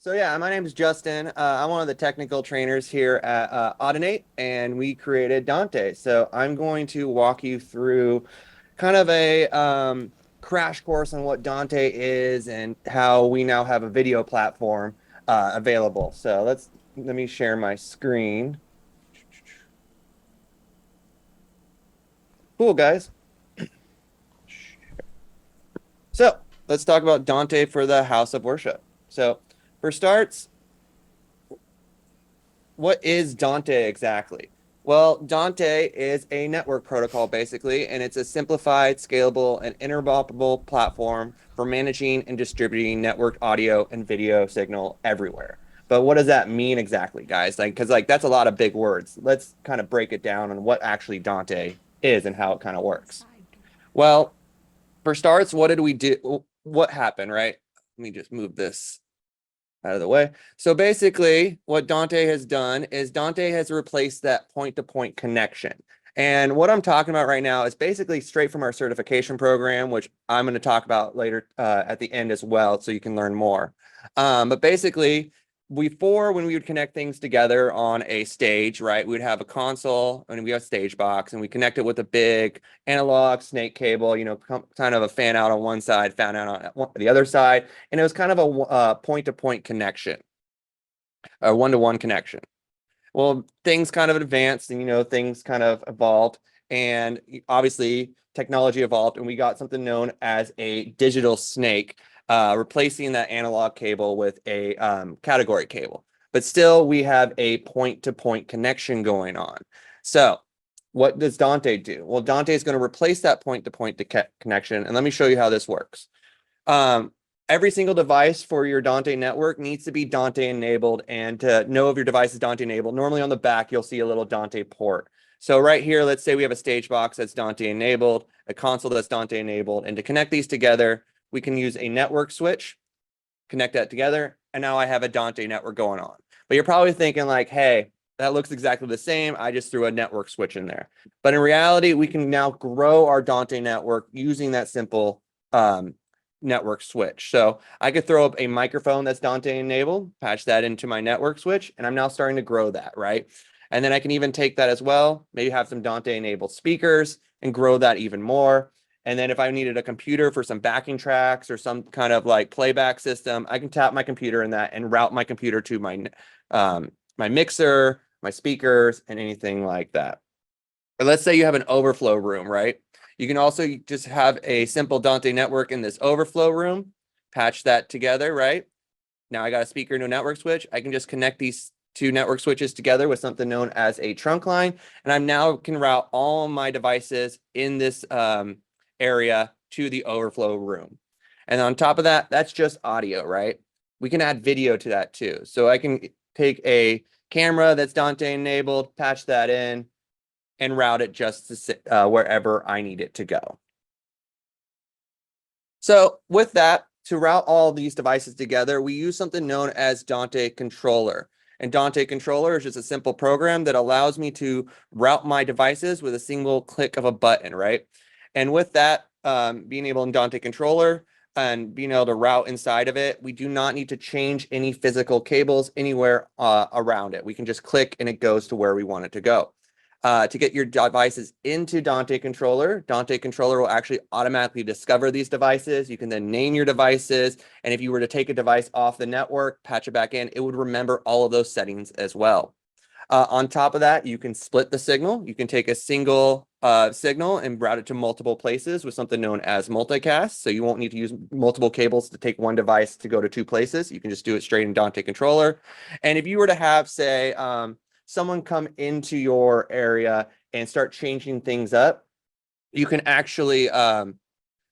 So yeah, my name is Justin. I'm one of the technical trainers here at Audinate, and we created Dante. So I'm going to walk you through kind of a crash course on what Dante is and how we now have a video platform available. So let me share my screen. Cool, guys. So let's talk about Dante for the House of Worship. So for starts, what is Dante exactly? Well, Dante is a network protocol basically, and it's a simplified, scalable, and interoperable platform for managing and distributing networked audio and video signal everywhere. But what does that mean exactly, guys? Because that's a lot of big words. Let's kind of break it down on what actually Dante is and how it kind of works. Well, for starts, what did we do? What happened, right? Let me just move this out of the way. So basically, what Dante has done is Dante has replaced that point-to-point connection. And what I'm talking about right now is basically straight from our certification program, which I'm going to talk about later at the end as well, so you can learn more. But basically, before when we would connect things together on a stage, right, we'd have a console and we have a stage box and we connect it with a big analog snake cable, kind of a fan out on one side, fan out on the other side. And it was kind of a point-to-point connection, a one-to-one connection. Well, things kind of advanced and, things kind of evolved. And obviously, technology evolved and we got something known as a digital snake, replacing that analog cable with a category cable. But still, we have a point-to-point connection going on. So what does Dante do? Well, Dante is going to replace that point-to-point connection. And let me show you how this works. Every single device for your Dante network needs to be Dante enabled, and to know if your device is Dante enabled, normally on the back, you'll see a little Dante port. So right here, let's say we have a stage box that's Dante enabled, a console that's Dante enabled, and to connect these together, we can use a network switch, connect that together, and now I have a Dante network going on. But you're probably thinking like, hey, that looks exactly the same. I just threw a network switch in there. But in reality, we can now grow our Dante network using that simple network switch. So I could throw up a microphone that's Dante enabled, patch that into my network switch, and I'm now starting to grow that, right? And then I can even take that as well, maybe have some Dante enabled speakers and grow that even more. And then if I needed a computer for some backing tracks or some kind of like playback system, I can tap my computer in that and route my computer to my mixer, my speakers, and anything like that. Or let's say you have an overflow room, right? You can also just have a simple Dante network in this overflow room, patch that together, right? Now I got a speaker and a network switch. I can just connect these two network switches together with something known as a trunk line. And I now can route all my devices in this area to the overflow room. And on top of that, that's just audio, right? We can add video to that too. So I can take a camera that's Dante enabled, patch that in, and route it just to wherever I need it to go. So with that, to route all these devices together, we use something known as Dante Controller. And Dante Controller is just a simple program that allows me to route my devices with a single click of a button, right? And with that, being able in Dante Controller and being able to route inside of it, we do not need to change any physical cables anywhere around it. We can just click and it goes to where we want it to go. To get your devices into Dante Controller will actually automatically discover these devices. You can then name your devices. And if you were to take a device off the network, patch it back in, it would remember all of those settings as well. On top of that, you can split the signal. You can take a single signal and route it to multiple places with something known as multicast. So you won't need to use multiple cables to take one device to go to two places. You can just do it straight in Dante Controller. And if you were to have, say, someone come into your area and start changing things up, you can actually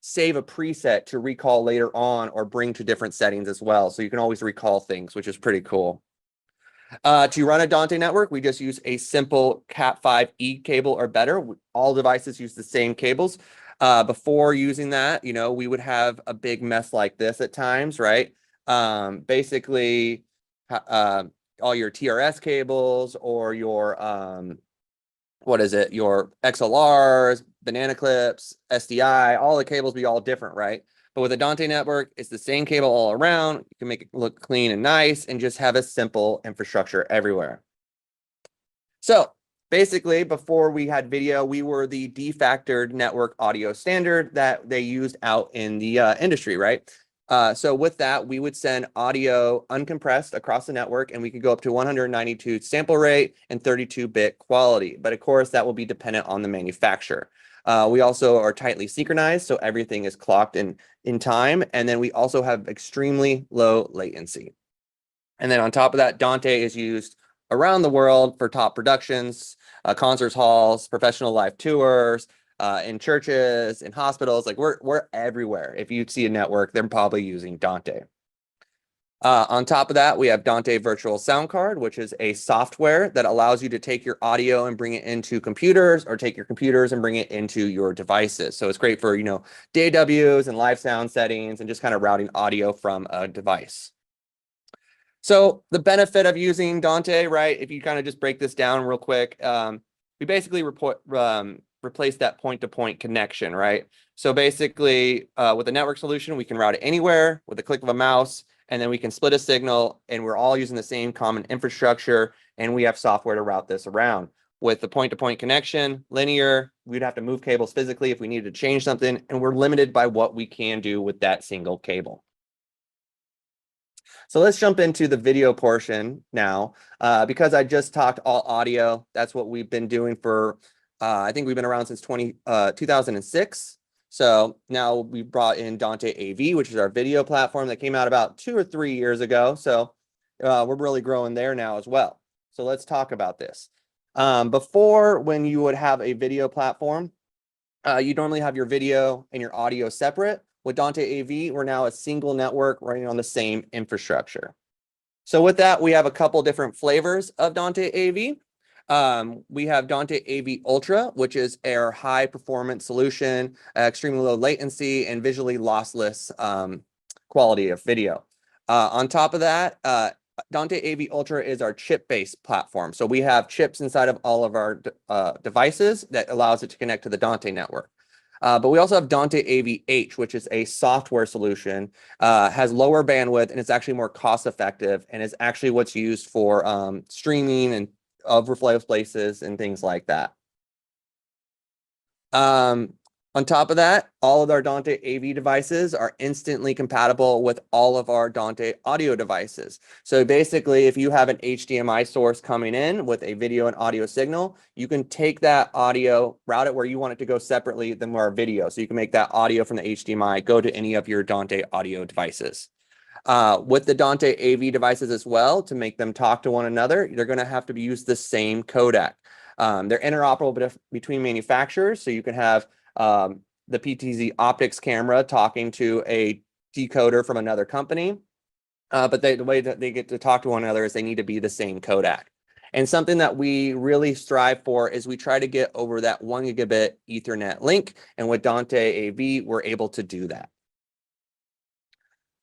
save a preset to recall later on or bring to different settings as well. So you can always recall things, which is pretty cool. To run a Dante network, we just use a simple Cat5e cable or better. All devices use the same cables. Before using that, we would have a big mess like this at times, right? Basically, all your TRS cables or your your XLRs, banana clips, SDI, all the cables be all different, right? But with a Dante network, it's the same cable all around. You can make it look clean and nice and just have a simple infrastructure everywhere. So basically, before we had video, we were the de facto network audio standard that they used out in the industry, right? So with that, we would send audio uncompressed across the network, and we could go up to 192 sample rate and 32-bit quality. But of course, that will be dependent on the manufacturer. We also are tightly synchronized, so everything is clocked in time. And then we also have extremely low latency. And then on top of that, Dante is used around the world for top productions, concerts halls, professional live tours, in churches, in hospitals. Like we're everywhere. If you see a network, they're probably using Dante. On top of that, we have Dante Virtual Sound Card, which is a software that allows you to take your audio and bring it into computers, or take your computers and bring it into your devices. So it's great for, DAWs and live sound settings and just kind of routing audio from a device. So the benefit of using Dante, right? If you kind of just break this down real quick, we basically replace that point-to-point connection, right? So basically, with a network solution, we can route it anywhere with a click of a mouse, and then we can split a signal, and we're all using the same common infrastructure, and we have software to route this around. With the point-to-point connection, linear, we'd have to move cables physically if we needed to change something, and we're limited by what we can do with that single cable. So let's jump into the video portion now. Because I just talked all audio, that's what we've been doing for, I think we've been around since 2006. So now we brought in Dante AV, which is our video platform that came out about 2 or 3 years ago. So we're really growing there now as well. So let's talk about this. Before, when you would have a video platform, you normally have your video and your audio separate. With Dante AV, we're now a single network running on the same infrastructure. So with that, we have a couple different flavors of Dante AV. We have Dante AV Ultra, which is our high performance solution, extremely low latency and visually lossless quality of video. On top of that, Dante AV Ultra is our chip-based platform. So we have chips inside of all of our devices that allows it to connect to the Dante network. But we also have Dante AV-H, which is a software solution, has lower bandwidth, and it's actually more cost effective, and is actually what's used for streaming and overflow places and things like that. On top of that, all of our Dante AV devices are instantly compatible with all of our Dante audio devices. So basically, if you have an HDMI source coming in with a video and audio signal, you can take that audio, route it where you want it to go separately than our video. So you can make that audio from the HDMI go to any of your Dante audio devices. With the Dante AV devices as well, to make them talk to one another, they're going to have to use the same codec. They're interoperable between manufacturers, so you can have the PTZOptics camera talking to a decoder from another company. But the way that they get to talk to one another is they need to be the same codec. And something that we really strive for is we try to get over that 1 gigabit Ethernet link. And with Dante AV, we're able to do that.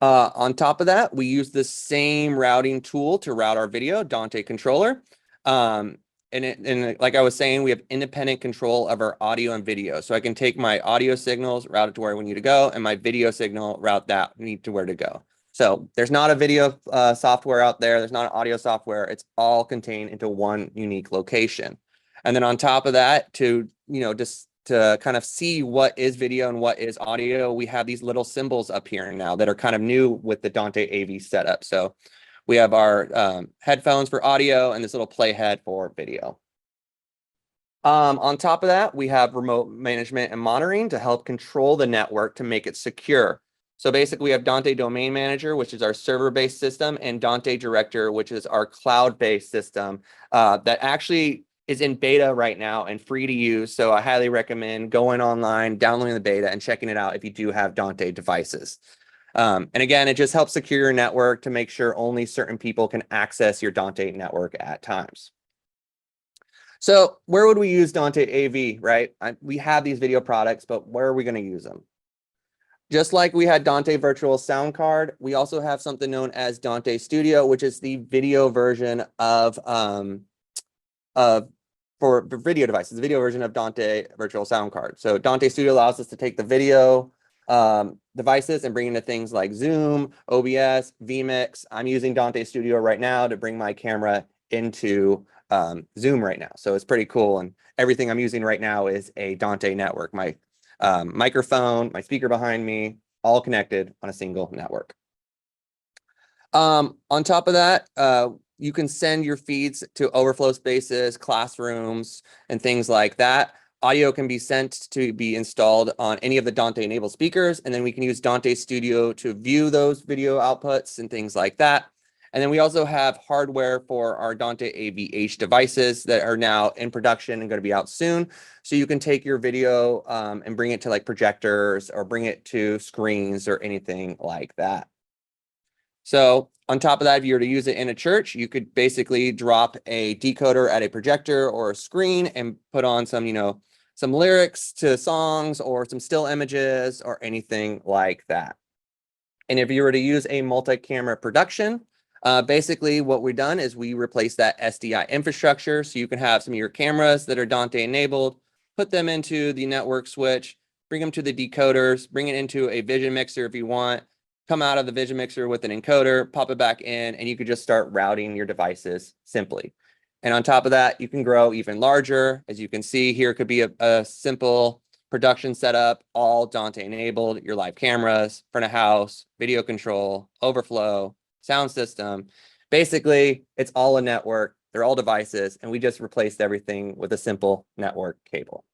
On top of that, we use the same routing tool to route our video, Dante Controller. And like I was saying, we have independent control of our audio and video. So I can take my audio signals, route it to where we need to go, and my video signal, route that need to where to go. So there's not a video software out there. There's not an audio software. It's all contained into one unique location. And then on top of that, to just to kind of see what is video and what is audio, we have these little symbols up here now that are kind of new with the Dante AV setup. So we have our headphones for audio and this little playhead for video. On top of that, we have remote management and monitoring to help control the network to make it secure. So basically, we have Dante Domain Manager, which is our server-based system, and Dante Director, which is our cloud-based system that actually is in beta right now and free to use. So I highly recommend going online, downloading the beta, and checking it out if you do have Dante devices. And again, it just helps secure your network to make sure only certain people can access your Dante network at times. So where would we use Dante AV, right? We have these video products, but where are we going to use them? Just like we had Dante Virtual Sound Card, we also have something known as Dante Studio, which is the video version of for video devices, the video version of Dante Virtual Sound Card. So Dante Studio allows us to take the video devices and bring into things like Zoom, OBS, vmix. I'm using Dante Studio right now to bring my camera into Zoom right now. So it's pretty cool. And everything I'm using right now is a Dante network. My microphone, my speaker behind me, all connected on a single network. On top of that, you can send your feeds to overflow spaces, classrooms, and things like that. Audio can be sent to be installed on any of the Dante enabled speakers, and then we can use Dante Studio to view those video outputs and things like that. And then we also have hardware for our Dante AVH devices that are now in production and going to be out soon. So you can take your video and bring it to like projectors or bring it to screens or anything like that. So on top of that, if you were to use it in a church, you could basically drop a decoder at a projector or a screen and put on some, some lyrics to songs or some still images or anything like that. And if you were to use a multi-camera production, basically what we've done is we replaced that SDI infrastructure. So you can have some of your cameras that are Dante enabled, put them into the network switch, bring them to the decoders, bring it into a vision mixer if you want, come out of the vision mixer with an encoder, pop it back in, and you could just start routing your devices simply. And on top of that, you can grow even larger. As you can see here, could be a simple production setup, all Dante enabled, your live cameras, front of house, video control, overflow, sound system. Basically, it's all a network. They're all devices, and we just replaced everything with a simple network cable.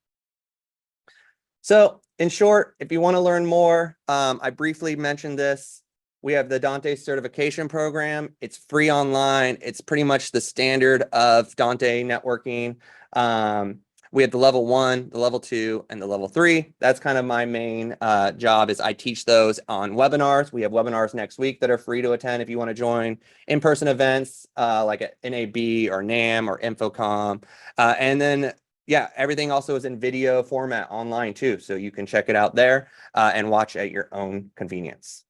So in short, if you want to learn more, I briefly mentioned this. We have the Dante certification program. It's free online. It's pretty much the standard of Dante networking. We have the level 1, the level 2, and the level 3. That's kind of my main job is I teach those on webinars. We have webinars next week that are free to attend if you want to join in-person events like at NAB or NAM or Infocom. And then yeah, everything also is in video format online too. So you can check it out there and watch at your own convenience.